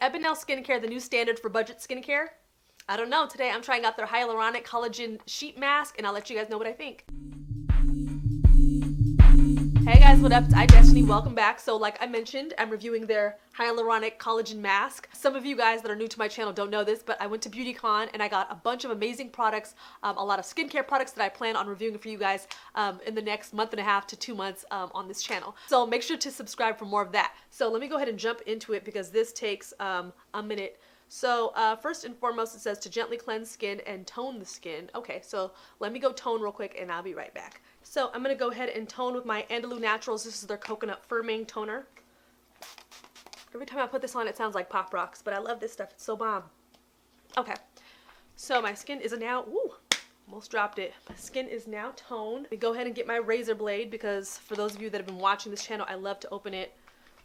Ebanel Skincare the new standard for budget skincare? I don't know. Today I'm trying out their Hyaluronic Collagen Sheet Mask, and I'll let you guys know what I think. Hey guys, what up? It's iDestiny. Welcome back. So like I mentioned, I'm reviewing their Hyaluronic Collagen Mask. Some of you guys that are new to my channel don't know this, but I went to BeautyCon and I got a bunch of amazing products, a lot of skincare products that I plan on reviewing for you guys in the next month and a half to 2 months on this channel. So make sure to subscribe for more of that. So let me go ahead and jump into it because this takes a minute. So first and foremost, it says to gently cleanse skin and tone the skin. Okay, so let me go tone real quick and I'll be right back. So I'm going to go ahead and tone with my Andalou Naturals. This is their coconut firming toner. Every time I put this on, it sounds like Pop Rocks, but I love this stuff. It's so bomb. Okay, so my skin is now, almost dropped it. My skin is now toned. I go ahead and get my razor blade because for those of you that have been watching this channel, I love to open it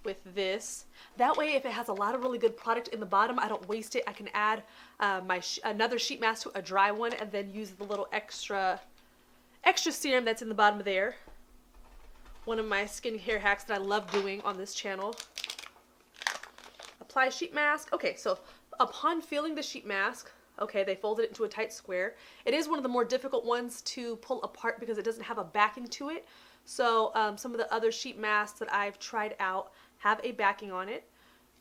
with this. That way, if it has a lot of really good product in the bottom, I don't waste it. I can add another sheet mask to a dry one and then use the little extra serum that's in the bottom there. One of my skincare hacks that I love doing on this channel. Apply sheet mask. Okay, so upon feeling the sheet mask, okay, they folded it into a tight square. It is one of the more difficult ones to pull apart because it doesn't have a backing to it. So some of the other sheet masks that I've tried out have a backing on it.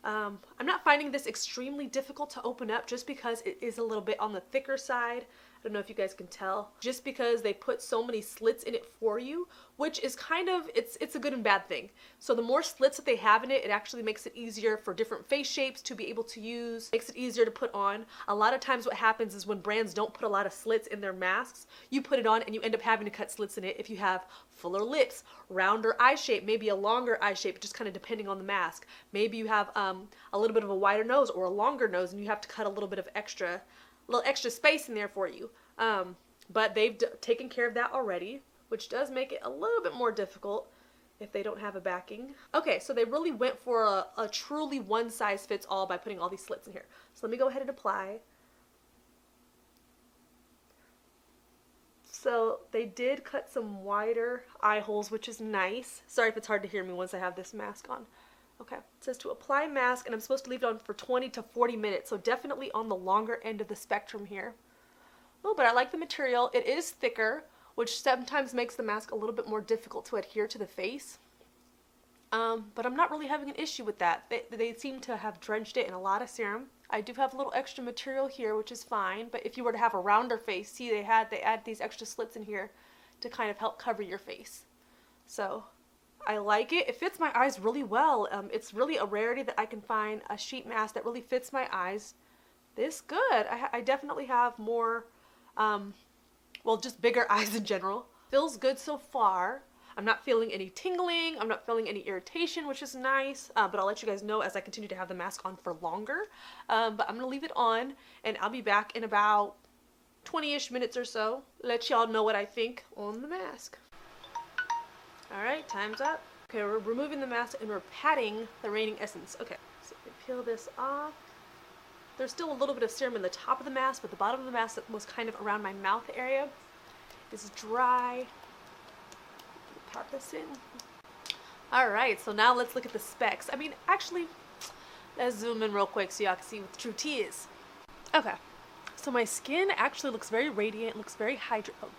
I'm not finding this extremely difficult to open up just because it is a little bit on the thicker side. I don't know if you guys can tell, just because they put so many slits in it for you, which is kind of, it's a good and bad thing. So the more slits that they have in it, it actually makes it easier for different face shapes to be able to use, makes it easier to put on. A lot of times what happens is when brands don't put a lot of slits in their masks, you put it on and you end up having to cut slits in it if you have fuller lips, rounder eye shape, maybe a longer eye shape, just kind of depending on the mask. Maybe you have a little bit of a wider nose or a longer nose and you have to cut a little bit of extra space in there for you. But they've taken care of that already, which does make it a little bit more difficult if they don't have a backing. Okay, so they really went for a truly one size fits all by putting all these slits in here. So let me go ahead and apply. So they did cut some wider eye holes, which is nice. Sorry if it's hard to hear me once I have this mask on. Okay, it says to apply mask, and I'm supposed to leave it on for 20 to 40 minutes, so definitely on the longer end of the spectrum here. Oh, but I like the material. It is thicker, which sometimes makes the mask a little bit more difficult to adhere to the face. But I'm not really having an issue with that. They seem to have drenched it in a lot of serum. I do have a little extra material here, which is fine, but if you were to have a rounder face, see they add these extra slits in here to kind of help cover your face. So I like it. It fits my eyes really well. It's really a rarity that I can find a sheet mask that really fits my eyes this good. I definitely have more, well, just bigger eyes in general. Feels good so far. I'm not feeling any tingling. I'm not feeling any irritation, which is nice. But I'll let you guys know as I continue to have the mask on for longer. But I'm going to leave it on, and I'll be back in about 20-ish minutes or so. Let y'all know what I think on the mask. Alright, time's up. Okay, we're removing the mask and we're patting the reigning essence. Okay, so we peel this off. There's still a little bit of serum in the top of the mask, but the bottom of the mask that was kind of around my mouth area is dry. Pop this in. Alright, so now let's look at the specs. I mean, actually, let's zoom in real quick so y'all can see what the true tea is. Okay, so my skin actually looks very radiant, looks very hydrated. Oh,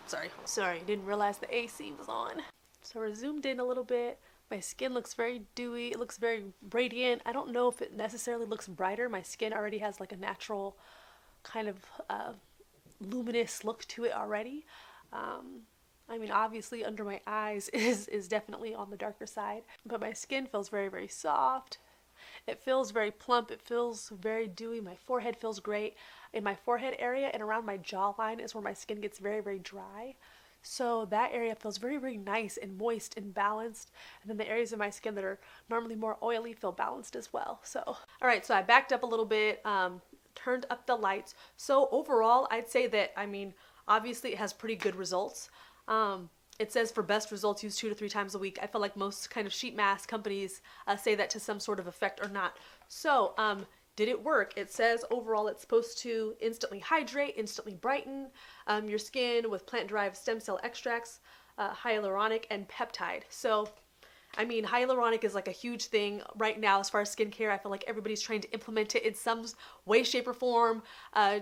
sorry, didn't realize the AC was on. So we're zoomed in a little bit. My skin looks very dewy. It looks very radiant. I don't know if it necessarily looks brighter. My skin already has like a natural kind of luminous look to it already. I mean, obviously under my eyes is definitely on the darker side, but my skin feels very, very soft. It feels very plump. It feels very dewy. My forehead feels great. In my forehead area and around my jawline is where my skin gets very, very dry. So that area feels very, very nice and moist and balanced. And then the areas of my skin that are normally more oily feel balanced as well. So, alright, so I backed up a little bit, turned up the lights. So overall, I'd say that, I mean, obviously it has pretty good results. It says for best results, use 2 to 3 times a week. I feel like most kind of sheet mask companies say that to some sort of effect or not. So, did it work? It says overall it's supposed to instantly hydrate, instantly brighten your skin with plant-derived stem cell extracts, hyaluronic and peptide. So I mean, hyaluronic is like a huge thing right now as far as skincare. I feel like everybody's trying to implement it in some way, shape, or form,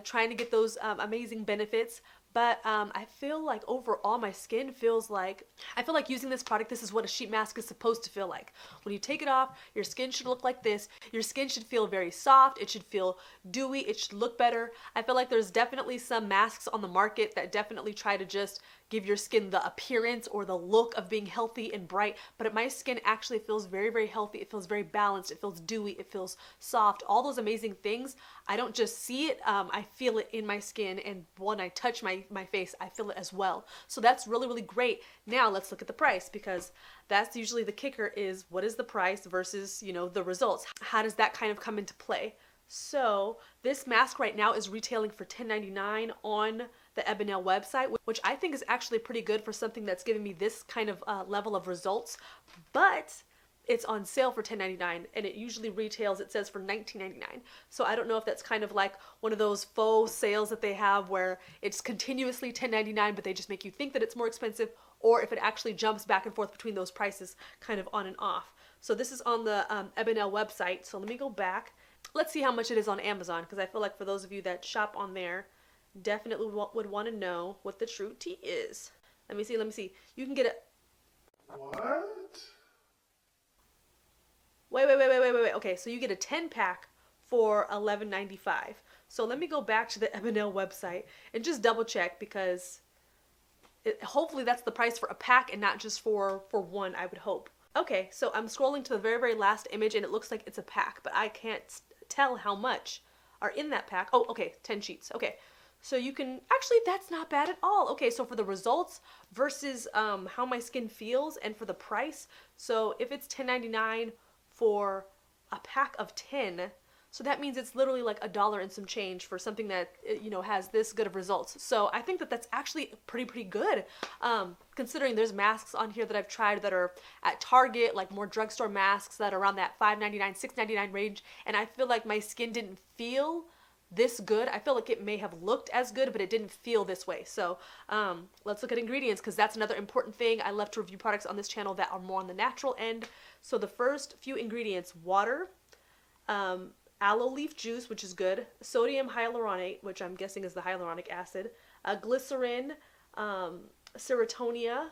trying to get those amazing benefits. But I feel like overall my skin feels like, I feel like using this product, this is what a sheet mask is supposed to feel like. When you take it off, your skin should look like this. Your skin should feel very soft. It should feel dewy. It should look better. I feel like there's definitely some masks on the market that definitely try to just give your skin the appearance or the look of being healthy and bright, but my skin actually feels very, very healthy. It feels very balanced. It feels dewy. It feels soft. All those amazing things. I don't just see it, I feel it in my skin, and when I touch my face, I feel it as well. So that's really, really great. Now let's look at the price, because that's usually the kicker, is what is the price versus, you know, the results. How does that kind of come into play? So this mask right now is retailing for $10.99 on the Ebanel website, which I think is actually pretty good for something that's giving me this kind of level of results, but it's on sale for $10.99, and it usually retails, it says, for $19.99. So I don't know if that's kind of like one of those faux sales that they have where it's continuously $10.99, but they just make you think that it's more expensive, or if it actually jumps back and forth between those prices kind of on and off. So this is on the Ebanel website. So let me go back. Let's see how much it is on Amazon, because I feel like for those of you that shop on there, definitely would want to know what the true tea is. Let me see. You can get it. What? Wait. Okay, so you get a 10-pack for $11.95. So let me go back to the Ebanel website and just double check, because hopefully that's the price for a pack and not just for one, I would hope. Okay, so I'm scrolling to the very, very last image, and it looks like it's a pack, but I can't tell how much are in that pack. Oh, okay, 10 sheets. Okay, so you can, actually, that's not bad at all. Okay, so for the results versus how my skin feels, and for the price, so if it's $10.99 for a pack of 10, so that means it's literally like $1 and some change for something that, you know, has this good of results. So I think that that's actually pretty good, considering there's masks on here that I've tried that are at Target, like more drugstore masks that are around that $5.99, $6.99 range, and I feel like my skin didn't feel this good. I feel like it may have looked as good, but it didn't feel this way. So let's look at ingredients, because that's another important thing. I love to review products on this channel that are more on the natural end. So the first few ingredients: water, aloe leaf juice, which is good, sodium hyaluronate, which I'm guessing is the hyaluronic acid, glycerin, serotonia.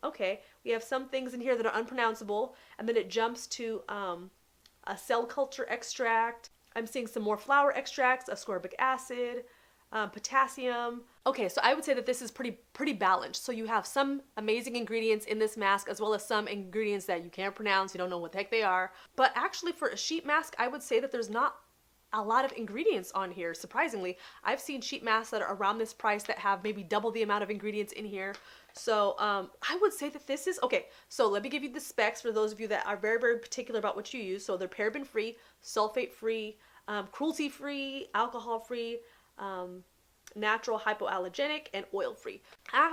Okay, we have some things in here that are unpronounceable, and then it jumps to a cell culture extract. I'm seeing some more flower extracts, ascorbic acid, potassium. Okay, so I would say that this is pretty balanced. So you have some amazing ingredients in this mask, as well as some ingredients that you can't pronounce, you don't know what the heck they are. But actually for a sheet mask, I would say that there's not a lot of ingredients on here, surprisingly. I've seen sheet masks that are around this price that have maybe double the amount of ingredients in here. So I would say that this is, okay, so let me give you the specs for those of you that are very, very particular about what you use. So they're paraben-free, sulfate-free, cruelty-free, alcohol-free, natural hypoallergenic, and oil-free.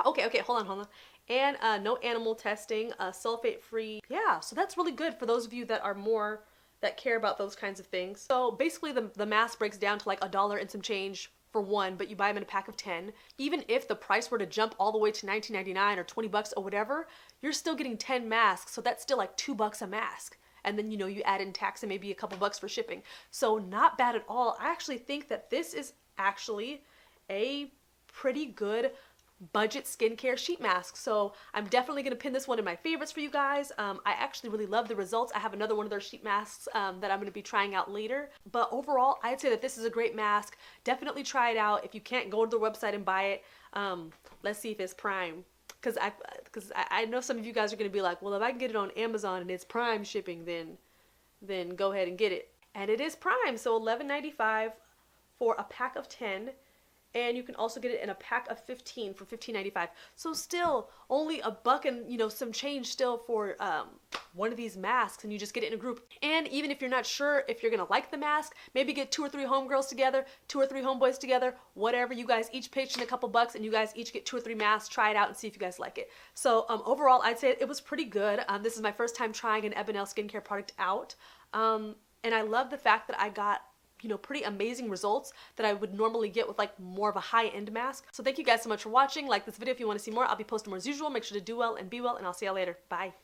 Okay, hold on. And no animal testing, sulfate-free. Yeah, so that's really good for those of you that are more, that care about those kinds of things. So basically the mask breaks down to like $1 and some change for one, but you buy them in a pack of 10. Even if the price were to jump all the way to $19.99 or 20 bucks or whatever, you're still getting 10 masks, so that's still like $2 a mask. And then, you know, you add in tax and maybe a couple bucks for shipping. So not bad at all. I actually think that this is actually a pretty good budget skincare sheet mask. So I'm definitely going to pin this one in my favorites for you guys. I actually really love the results. I have another one of their sheet masks that I'm going to be trying out later. But overall, I'd say that this is a great mask. Definitely try it out. If you can't go to their website and buy it, let's see if it's Prime. Because I know some of you guys are going to be like, well, if I can get it on Amazon and it's Prime shipping, then go ahead and get it. And it is Prime, so $11.95 for a pack of 10. And you can also get it in a pack of 15 for $15.95. So still only $1 and, you know, some change still for one of these masks, and you just get it in a group. And even if you're not sure if you're gonna like the mask, maybe get 2 or 3 homegirls together, 2 or 3 homeboys together, whatever. You guys each pitch in a couple bucks, and you guys each get 2 or 3 masks. Try it out and see if you guys like it. So overall, I'd say it was pretty good. This is my first time trying an Ebanel skincare product out, and I love the fact that I got, you know, pretty amazing results that I would normally get with like more of a high-end mask. So thank you guys so much for watching. Like this video if you want to see more. I'll be posting more as usual. Make sure to do well and be well, and I'll see y'all later. Bye.